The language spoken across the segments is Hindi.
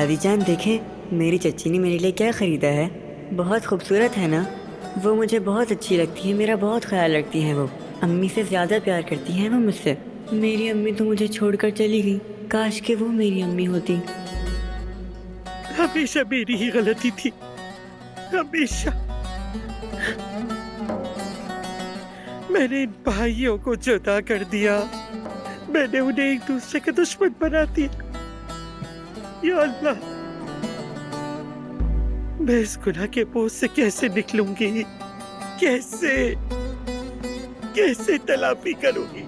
दादी जान देखें, मेरी चच्ची ने मेरे लिए क्या ख़रीदा है। बहुत खूबसूरत है ना। वो मुझे बहुत अच्छी लगती है, मेरा बहुत ख्याल रखती हैं। वो अम्मी से ज़्यादा प्यार करती हैं वो मुझसे। मेरी अम्मी तो मुझे छोड़कर चली गई, काश कि वो मेरी अम्मी होती। हमेशा मेरी ही गलती थी, हमेशा। मैंने इन भाइयों को जुदा कर दिया, मैंने उन्हें एक दूसरे के दुश्मन बना दिया। या अल्लाह, मैं इस गुनाह के बोझ से कैसे निकलूंगी? कैसे कैसे तलाफी करूंगी?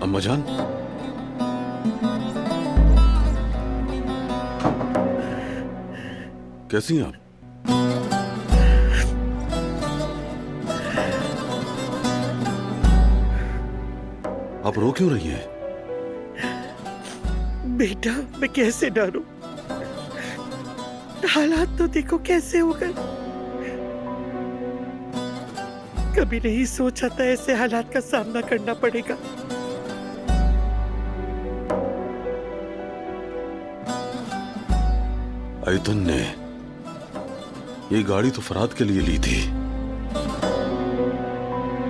अम्मा जान, कैसी हैं आप? आप रो क्यों रही हैं? बेटा, मैं कैसे डरूं? हालात तो देखो कैसे हो गए। कभी नहीं सोचा था ऐसे हालात का सामना करना पड़ेगा। आयतन ने ये गाड़ी तो फराद के लिए ली थी,